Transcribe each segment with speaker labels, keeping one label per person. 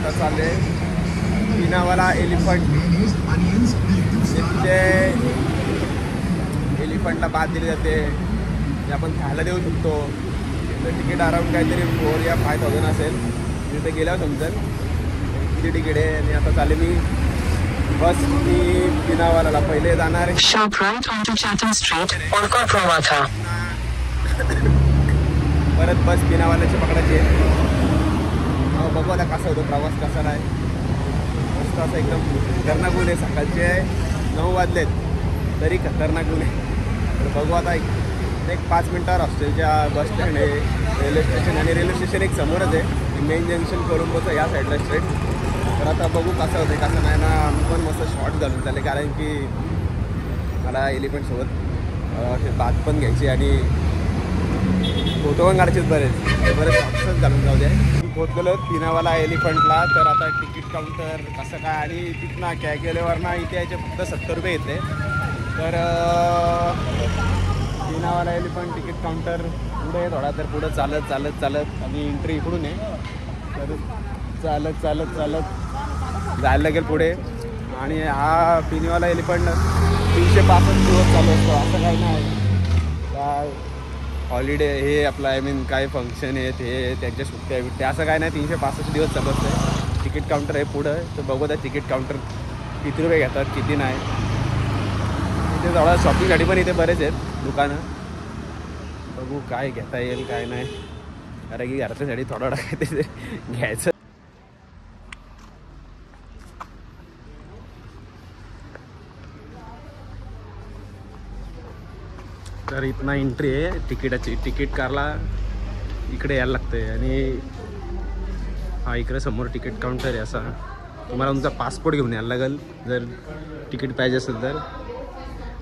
Speaker 1: आता चालले पिनावाला एलिफंट. तिथे एलिफंटला बाद दिली जाते, ते आपण खायला देऊ शकतो. तर तिकीट अराउंड काहीतरी 4 या 5,000 असेल. तिथे गेल्यावर समजेल किती तिकीट आहे. आणि आता चालले मी बस मी पिनावाला पहिले जाणार आहे. परत बस पिनावाल्याची पकडायची आहे. बघू आता कसा होतो प्रवास, कसा नाही. मस्त असं एकदम खतरनाक ऊन आहे. सकाळचे 9 वाजलेत तरी खतरनाक ऊन आहे. तर बघू आता एक 5 मिनटावर हॉस्टेलच्या बस स्टँड आहे, रेल्वे स्टेशन. आणि रेल्वे स्टेशन एक समोरच आहे, मेन जंक्शन करून बसं या साईडला स्ट्रेट. तर आता बघू कसं होतं कसं नाही ना. आम्ही पण मस्त शॉर्ट घालून चालले, कारण की मला एलिफंटसोबत बात पण घ्यायची आणि फोटो पण काढायचे बरेच शॉर्ट्सच घालून जाऊ द्या. पोचलेलो पिनावाला एलिफंटला. तर आता तिकीट काउंटर कसं काय आणि तिथनं कॅगेलेवरनं इथे यायचे फक्त 70 रुपये येते. तर पिनावाला एलिफंट तिकीट काउंटर पुढे आहे थोडा. तर पुढं चालत चालत चालत आणि एंट्री इकडून आहे. तर चालत चालत चालत जायला लागेल पुढे. आणि हा पिनावाला एलिफंट 365 दिवस चालू असतो, असं काही नाही. काय हॉलिडे हे आपलं आय मीन काय फंक्शन आहेत हे त्यांच्या सुट्ट्या बिट्ट्या असं काय नाही. 365 दिवस चालू असतं. तिकीट काउंटर आहे पुढं. तर बघू त्या तिकीट काउंटर किती रुपये घेतात किती नाही. इथे थोडा शॉपिंगसाठी पण इथे बरेच आहेत दुकानं. बघू काय घेता येईल काय नाही, कारण की घरच्यासाठी थोडा काय ते घ्यायचं. तर इथनं एंट्री आहे तिकीटाची. तिकीट कारला इकडे यायला लागते. आणि हा इकडे समोर तिकीट काउंटर आहे. असा तुम्हाला तुमचा पासपोर्ट घेऊन यायला लागेल जर तिकीट पाहिजे असेल तर.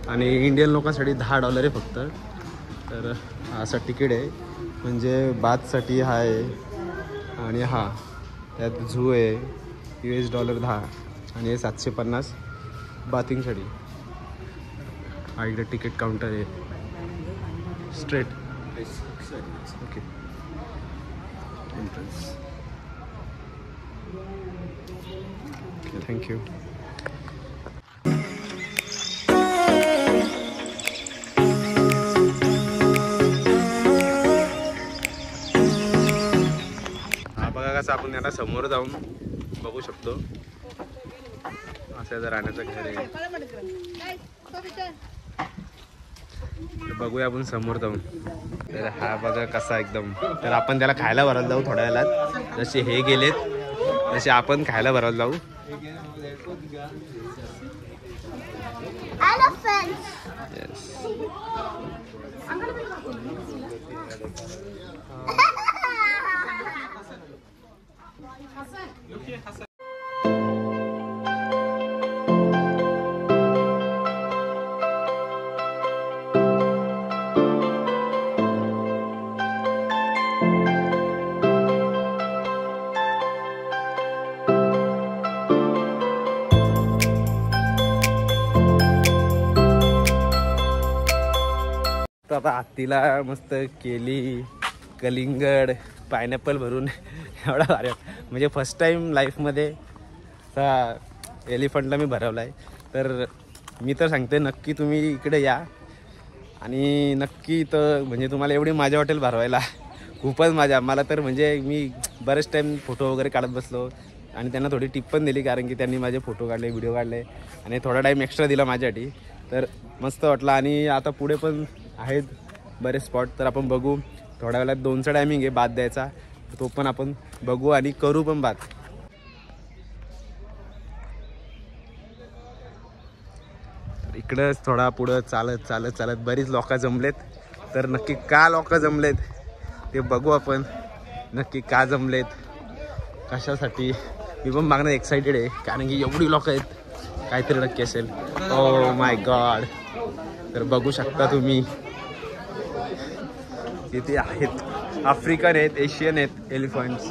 Speaker 1: आणि इंडियन लोकांसाठी $10 आहे फक्त. तर असं तिकीट आहे, म्हणजे बाथसाठी हा आहे. आणि हा त्यात झू आहे, $10 आणि हे 750 बाथिंगसाठी. हा इकडे तिकीट काउंटर आहे straight. Okay entrance. Okay thank you. हा बघा कसं आपण याला समोर जाऊन बघू शकतो. असं जर राहण्याचं घर आहे. बघूया आपण समोर जाऊन. तर हा बघा कसा एकदम. तर आपण त्याला खायला भरायला जाऊ थोड्या वेळात. जसे हे गेलेत तसे आपण खायला भरायला जाऊ. तर आता हत्तीला मस्त केली, कलिंगड, पायनॅपल भरून एवढा भारी. म्हणजे फर्स्ट टाईम लाईफमध्ये असा एलिफंटला मी भरवला आहे. तर मी तर सांगते नक्की तुम्ही इकडे या आणि नक्की तर म्हणजे तुम्हाला एवढी मजा वाटेल भरवायला. खूपच मजा. मला तर म्हणजे मी बरेच टाईम फोटो वगैरे काढत बसलो आणि त्यांना थोडी टिप पण दिली, कारण की त्यांनी माझे फोटो काढले, व्हिडिओ काढले आणि थोडा टाईम एक्स्ट्रा दिला माझ्यासाठी. तर मस्त वाटलं. आणि आता पुढे पण आहेत बरेच स्पॉट. तर आपण बघू. थोड्या वेळात 2चा टायमिंग आहे बात द्यायचा, तो पण आपण बघू आणि करू पण बात. इकडंच थोडा पुढं चालत चालत चालत बरीच लोक जमलेत. तर नक्की का लोक जमलेत ते बघू आपण. नक्की का जमलेत, कशासाठी, मी पण मागणं एक्साइटेड आहे, कारण की एवढी लोक आहेत. काहीतरी नक्की असेल. Oh my God. तर बघू शकता तुम्ही किती आहेत. आफ्रिकन आहेत, एशियन आहेत एलिफंट्स.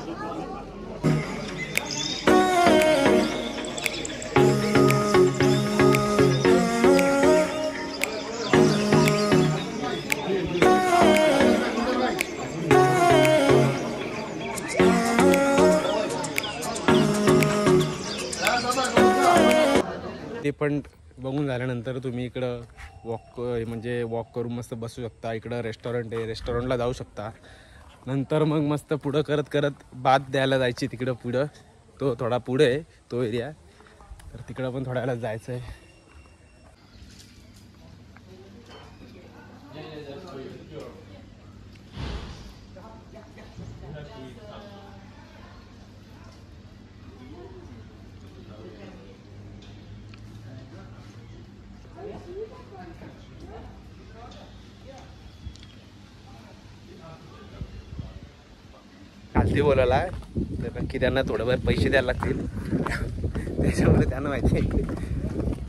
Speaker 1: ते पण बघून झाल्यानंतर तुम्ही इकडं वॉक करून मस्त बसू शकता. इकडं रेस्टॉरंट आहे, रेस्टॉरंटला जाऊ शकता. नंतर मग मस्त पुढं करत करत बात द्यायला जायची तिकडं पुढं. तो थोडा पुढे आहे तो एरिया, तर तिकडं पण थोड्या वेळाला जायचं आहे. खालती बोलायला तर नक्की त्यांना थोडंफार पैसे द्यायला लागतील, त्याच्यामुळे त्यांना माहिती आहे.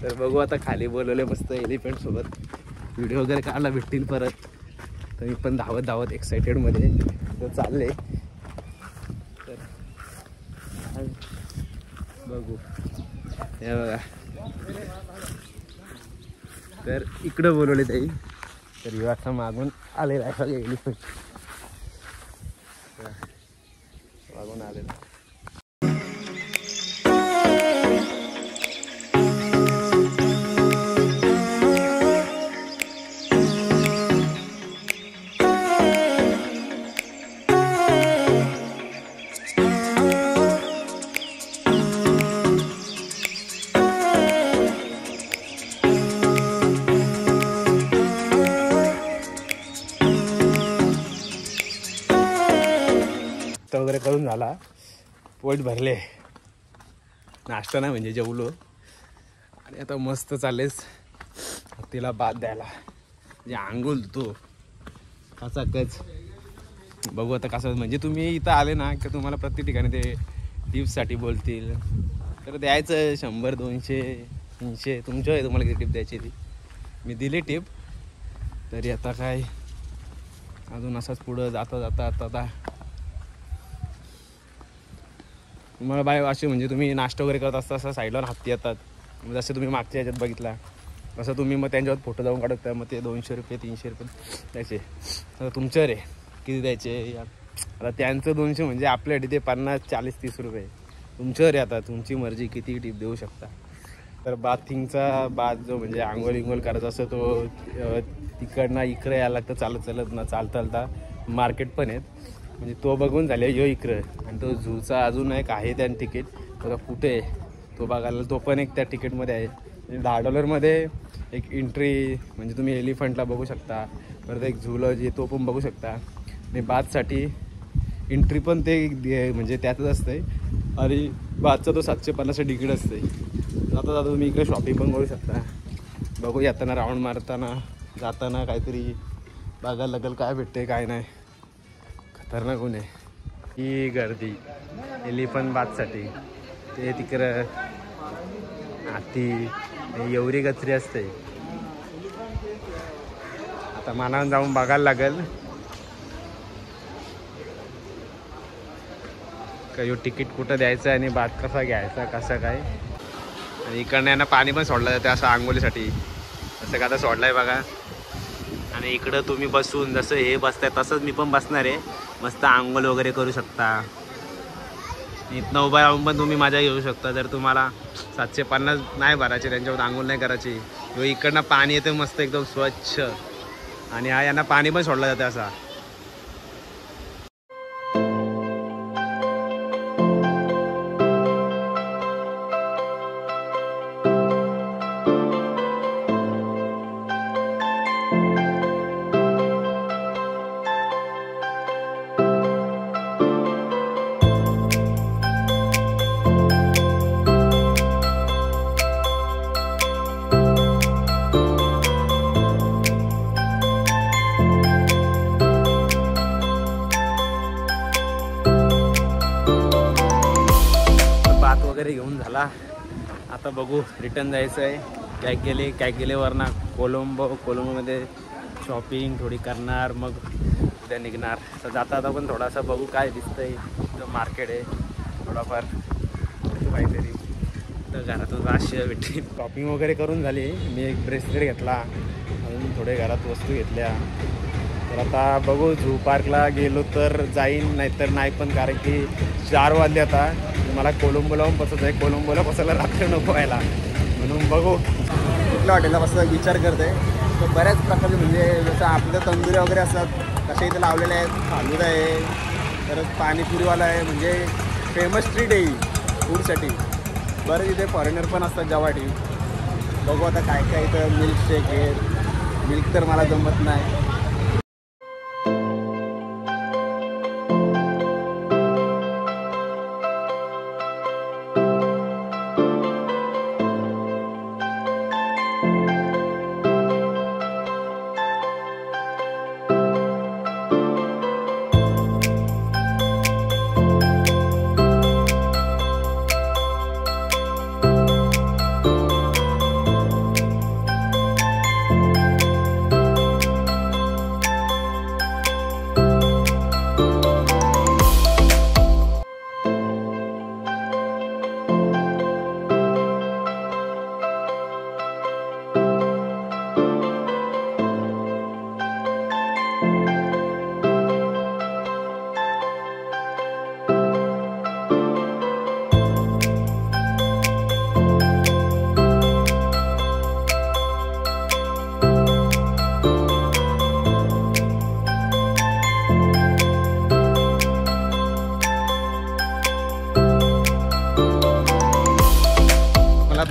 Speaker 1: तर बघू आता खाली बोलवले मस्त एलिफंट सोबत व्हिडिओ वगैरे काढायला भेटतील परत. तर मी पण धावत एक्सायटेडमध्ये तर चालले. तर बघू हे बघा, तर इकडं बोलवले ताई. तर युवाचा मागून आलेला आहे बघा एलिफंट मागून आलेला. वगैरे करून झाला, पोट भरले, नाश्ता नाही म्हणजे जेवलो. आणि आता मस्त चाललेस तिला बात द्यायला, म्हणजे आंघोळ तो कच. बघू आता कसं, म्हणजे तुम्ही इथं आले ना की तुम्हाला प्रत्येक ठिकाणी ते टिप्ससाठी बोलतील, तर द्यायचं 100 200 300 तुमच्या आहे तुम्हाला किती टिप द्यायची ती. मी दिली टिप. तरी आता काय अजून असंच पुढं जाता तुम्हाला बाय असे म्हणजे तुम्ही नाश्ता वगैरे करत असता असं साईडला हत्ती येतात. जसं तुम्ही मागच्या ह्याच्यात बघितला असं तुम्ही मग त्यांच्यावर फोटो जाऊन काढत, मग ते 200 रुपये 300 रुपये द्यायचे. आता तुमच्यावर आहे किती द्यायचे. आता त्यांचं 200 म्हणजे आपल्यासाठी ते 50 40 30 रुपये तुमच्यावर आहे. आता तुमची मर्जी किती टिप देऊ शकता. तर बाथिंगचा बाथ जो म्हणजे आंघोळ करायचा असं तो तिकडनं इकडे यायला लागतं चालत ना चालता मार्केट पण आहेत, म्हणजे तो बघून झाले यो इकडं. आणि तो झूचा अजून एक आहे त्या तिकीट बघा कुठे आहे तो बघायला, तो पण एक त्या तिकीटमध्ये आहे. $10 एक एंट्री, म्हणजे तुम्ही एलिफंटला बघू शकता. परत एक झूला जे तो पण बघू शकता. आणि बाथसाठी एंट्री पण ते म्हणजे त्यातच असते. आणि बाथचा तो 750 तिकीट असते. जाता तुम्ही इकडे शॉपिंग पण करू शकता. बघू येताना राऊंड मारताना जाताना काहीतरी बघायला लागेल काय भेटते काय नाही. खतरनाक ऊन आहे. ही गर्दी एलिफंट बाथसाठी, ते तिकडं हाती एवढी कचरी असते. आता मनावर जाऊन बघायला लागेल का तिकीट कुठं द्यायचं आणि बाथ कसा घ्यायचा कसं काय. आणि इकडनं यांना पाणी पण सोडलं जातं असं आंघोळीसाठी, असं का आता सोडलं आहे बघा. आणि इकडं तुम्ही बसून जसं हे बसताय तसंच मी पण बसणार आहे. मस्त आंघोळ वगैरे करू शकता. इथनं उभा राहून पण तुम्ही मजा घेऊ शकता. जर तुम्हाला 750 नाही भरायचे, त्यांच्यावर आंघोळ नाही करायची, इकडनं पाणी येतं मस्त एकदम स्वच्छ. आणि हा यांना पाणी पण सोडलं जातं असा. वगैरे घेऊन झाला. आता बघू रिटर्न जायचं आहे. काय गेले वरना कोलंबोमध्ये शॉपिंग थोडी करणार, मग उद्या निघणार. तर जाता पण थोडासा बघू काय दिसतंय. तर मार्केट आहे थोडाफार काहीतरी, तर घरातून राशी भेटली. शॉपिंग वगैरे करून झाली. मी एक ब्रेसलेट घेतला, अजून थोडे घरात वस्तू घेतल्या. तर आता बघू झू पार्कला गेलो तर जाईन, नाहीतर नाही पण, कारण की 4 वाजले आता. मला कोलंबोला पण बसत आहे. कोलंबोला बसायला रात्री नको व्हायला, म्हणून बघू कुठल्या हॉटेलला बसं विचार करते. तर बऱ्याच प्रकारचे म्हणजे जसं आपल्या तंदुऱ्या वगैरे असतात तसे इथे लावलेले आहेत. फालुदा आहे, परत पाणीपुरीवाला आहे, म्हणजे फेमस स्ट्रीट आहे ही फूडसाठी. बरेच इथे फॉरेनर पण असतात जेवाटी. बघू आता काय काय इथं मिल्कशेक आहे. मिल्क तर मला जमत नाही.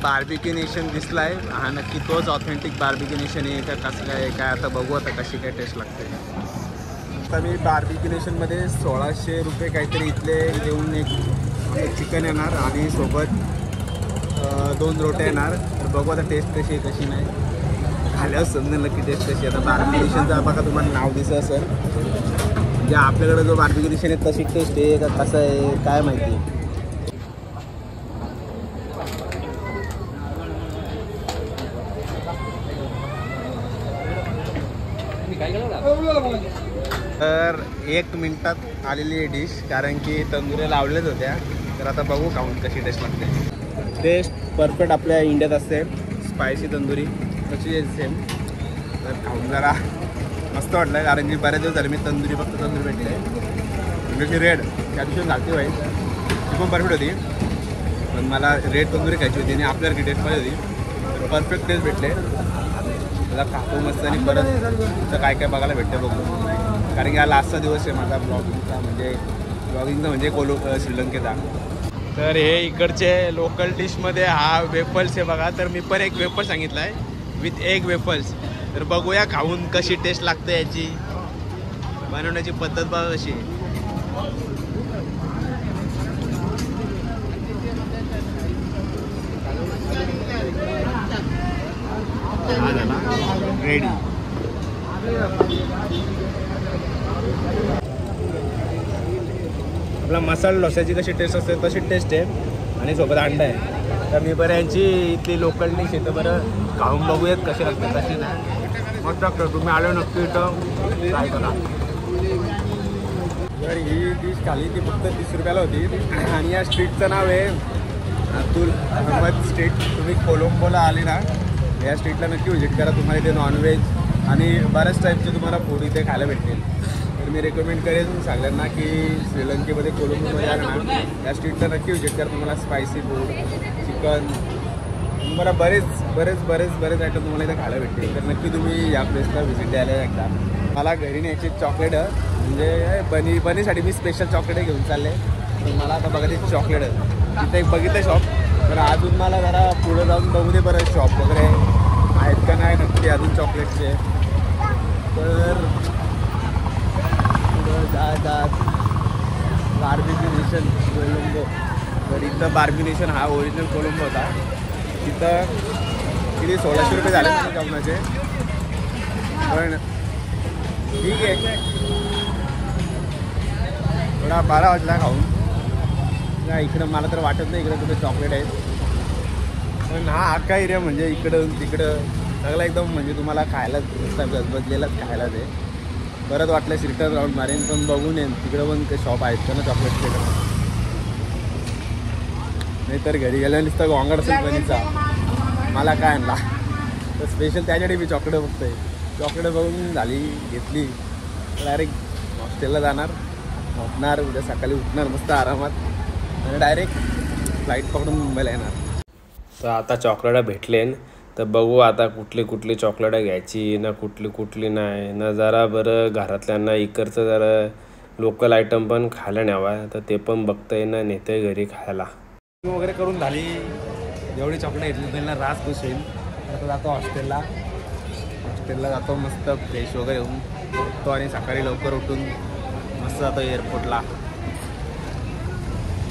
Speaker 1: बार्बिक्यू नेशन दिसला आहे. हा नक्की तोच ऑथेंटिक बार्बिक्यू नेशन आहे का कसं काय आता बघू आता कशी काय टेस्ट लागते. आता मी बार्बिक्यू नेशनमध्ये 1600 रुपये काहीतरी इथले घेऊन एक चिकन येणार आणि सोबत 2 रोट्या येणार. तर बघू आता टेस्ट कशी आहे कशी नाही. खाल्यावर समजेल नक्की टेस्ट कशी. आता बार्बिक्यू नेशनचं बघा तुम्हाला नाव दिसत असेल. म्हणजे आपल्याकडे जो बार्बिक्यू नेशन आहे तशी टेस्ट आहे का कसं आहे काय माहिती. तर 1 मिनिटात आलेली आहे डिश, कारण की तंदुऱ्या लावल्याच होत्या. तर आता बघू खाऊन कशी टेस्ट लागते. टेस्ट परफेक्ट आपल्या इंडियात असते. स्पायसी तंदुरी कशी आहे सेम. तर खाऊन जरा मस्त वाटलं आहे, कारण की बऱ्याच दिवस झाले मी तंदुरी फक्त तंदुरी भेटले. म्हणजे रेड त्या दिवशी घालते व्हाई ती पण परफेक्ट होती, पण मला रेड तंदुरी खायची होती आणि आपल्याला टेस्ट पाहिजे होती. तर परफेक्ट टेस्ट भेटले. त्याला खातो मस्त आणि परत तिथं काय काय बघायला भेटतं बघू. कारण की हा लास्टचा दिवस आहे माझा ब्लॉगिंगचा, म्हणजे श्रीलंकेचा. तर हे इकडचे लोकल डिशमध्ये हा वेफल्स आहे बघा. तर मी पण एक वेफल सांगितला आहे विथ एग वेफल्स. तर बघूया खाऊन कशी टेस्ट लागते. याची बनवण्याची पद्धत बघा कशी. रेडी. आपला मसाला डोस्याची कशी टेस्ट असते तशी टेस्ट आहे आणि सोबत अंडा आहे. तर मी बरं यांची इथली लोकल डिश आहे तर बरं खाऊन बघूयात कशी लागते कशी नाही. मस्त लागतं. तुम्ही आलो नक्की इथं ट्राय करा. तर ही डिश खाली ती फक्त 30 रुपयाला होती. आणि या स्ट्रीटचं नाव आहे अब्दुल अहमद स्ट्रीट. तुम्ही कोलंबोला आले ना या स्ट्रीटला नक्की व्हिजिट करा. तुम्हाला इथे नॉनव्हेज आणि बऱ्याच टाईपचे तुम्हाला फूड इथे खायला भेटतील. तर मी रेकमेंड करेन सगळ्यांना की श्रीलंकेमध्ये कोलंबोमध्ये आलं ना या स्ट्रीटला नक्की व्हिजिट करा. तुम्हाला स्पायसी फूड, चिकन, तुम्हाला बरेच आयटम तुम्हाला इथे खायला भेटतील. तर नक्की तुम्ही या प्लेसला व्हिजिट द्यायला एकदा. मला घरी न्यायची चॉकलेट म्हणजे बनीसाठी मी स्पेशल चॉकलेट घेऊन चालले. तर मला आता बघा ते चॉकलेट तिथे एक बघितलं शॉप. तर अजून मला जरा पुढं जाऊन बघू दे बरं शॉप वगैरे आहेत का नाही नक्की अजून चॉकलेटचे. तर जात बार्बिक्यू नेशन कोलंबो. तर इथं बार्बिक्यू नेशन हा ओरिजिनल कोलंबो होता. तिथं किती 1600 रुपये झाले माझ्या जेवणाचे. पण ठीक आहे थोडा 12 वाजला खाऊन. नाही इकडं मला तर वाटत नाही इकडं कुठे चॉकलेट आहेत. पण हा अख्खा एरिया म्हणजे इकडं तिकडं सगळं एकदम म्हणजे तुम्हाला खायला गजबजलेलाच खायला ते. परत वाटलं रिटर्न राऊंड मारेन पण बघून येईन तिकडं पण ते शॉप आहेत का ना चॉकलेटचे. नाही तर घरी गेल्या नुसतं गोंगाट असेल पनीचा मला काय आणला. तर स्पेशल त्याच्यासाठी मी चॉकलेट बघतोय. चॉकलेट बघून झाली घेतली डायरेक्ट हॉस्टेलला जाणार, झोपणार, उद्या सकाळी उठणार मस्त आरामात आणि डायरेक्ट फ्लाईट पकडून मुंबईला येणार.
Speaker 2: तर आता चॉकलेट भेटले तर बघू आता कुठली कुठली चॉकलेट घ्यायची ना कुठली कुठली नाही ना. जरा बरं घरातल्यांना इकडचं जरा लोकल आयटम पण खायला न्यावा तर ते पण बघता येईना नेते घरी खायला.
Speaker 1: वगैरे करून झाली, जेवढी चॉकलेट घेतली त्यांना रास खुश होईल. आता जातो हॉस्टेलला जातो, मस्त फ्रेश वगैरे होऊन उठतो आणि सकाळी लवकर उठून मस्त जातो एअरपोर्टला.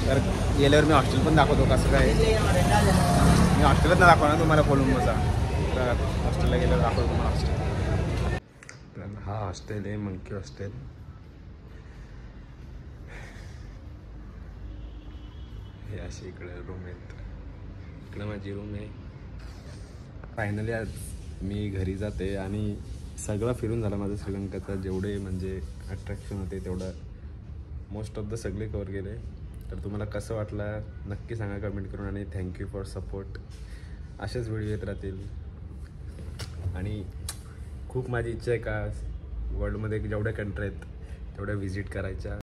Speaker 1: तर गेल्यावर मी हॉस्टेल पण दाखवतो कसं काय. मी हॉस्टेलच नाही दाखवणार तुम्हाला कोलंबोचा, तर हॉस्टेलला गेल्यावर दाखवतो तुम्हाला हॉस्टेल. तर हा हॉस्टेल आहे मंकी हॉस्टेल. हे असे इकडे रूम आहेत, इकडे माझी रूम आहे. फायनली आज मी घरी जाते आणि सगळं फिरून झालं माझं श्रीलंकाचं. जेवढे म्हणजे अट्रॅक्शन होते तेवढं मोस्ट ऑफ द सगळे कवर केले. तर तुम्हाला कसं वाटलं नक्की सांगा कमेंट करून आणि थँक्यू फॉर सपोर्ट. असेच व्हिडिओ येत राहतील आणि खूप माझी इच्छा आहे का वर्ल्डमध्ये जेवढ्या कंट्री आहेत तेवढ्या व्हिजिट करायच्या.